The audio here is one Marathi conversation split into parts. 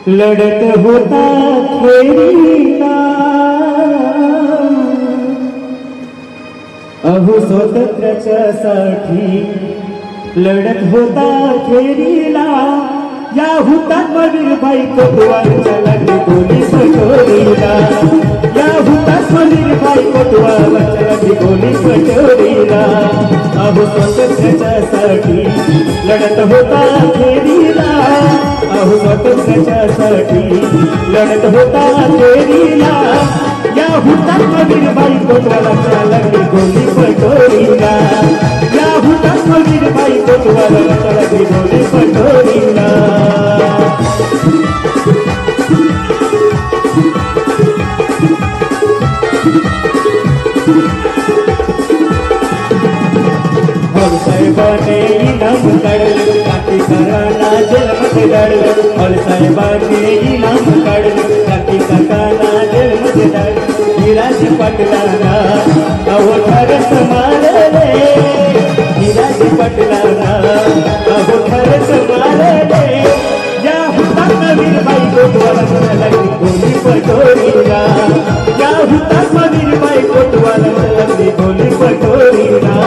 लढत होता खेळीला अहो स्वातंत्र्यासाठी लढत होता खेळीला या हुतात्मा वीरबाई कोटवालच्या लागली गोली पटोरीला या हुतात्मा वीरबाई कोटवालच्या लागली गोली पटोरीला अहो स्वातंत्र्यासाठी लढत होता खेळीला अहो स्वातंत्र्यासाठी लढत होता खेळीला या हुतात्मा वीरबाई कोटवालच्या लागली गोली पटोरीला या हुतात्मा वीरबाई कोटवालच्या लागली गोली पटोरीला साहेबाने इनाम काढलं क्रांतिकाराला जेलमध्ये डाळलं हॉल साहेबाने इनाम काढलं क्रांतिकाराला जेलमध्ये डाळलं विराज पाटलांना अहो खरंच मारले विराज पाटलांना अहो खरंच मारले या हुतात्मा वीरबाई कोटवालच्या लागली गोली पटोरीला या हुतात्मा वीरबाई कोटवालच्या लागली गोली पटोरीला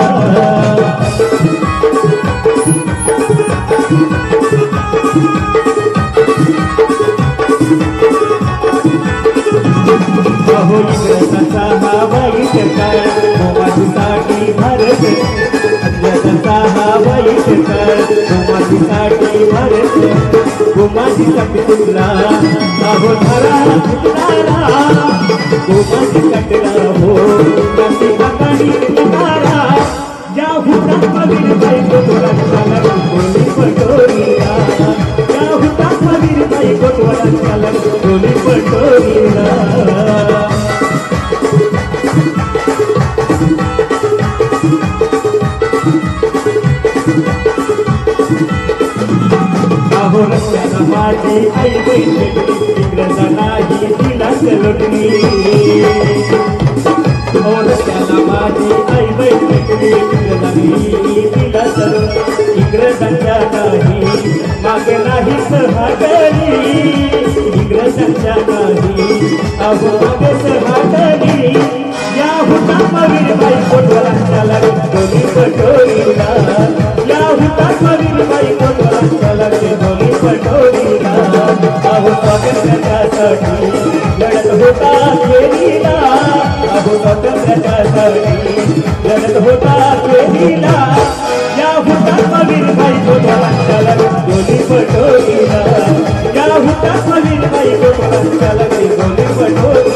अहो इंग्रजांचा हा वाईट काळ गोमातीसाठी भारत इंग्रजांचा हा वाईट काळ गोमातीसाठी भारत गोमातीसाठी तुटला अहो धरा तुटणारा गोमाती कटला हो क्रांती हाताने तुटणारा या हुतात्मा वीरबाई कोटवालच्या लागली गोली पटोरीला या हुतात्मा वीरबाई कोटवालच्या लागली गोली पटोरीला अहो रस्त्याला माझी आई बैठली इंग्रजांनाही दिला लुटली अहो रस्त्याला माझी आई बैठली इंग्रजांनी दिला इंग्रजांच्या नाही मागे नाही सहागली इंग्रजांच्या नाही अहो मागे सहागली या हुतात्मा वीरबाई कोटवालच्या लागली गोली पटोरीला या हुतात्मा वीरबाई कोटवालच्या लागली गोली पटोरीला अहो स्वातंत्र्यासाठी लढत होता खेळीला अहो स्वातंत्र्यासाठी लढत होता खेळीला या हुतात्मा वीरबाई कोटवालच्या लागली गोली पटोरीला या हुतात्मा वीरबाई कोटवालच्या लागली गोली पटोरीला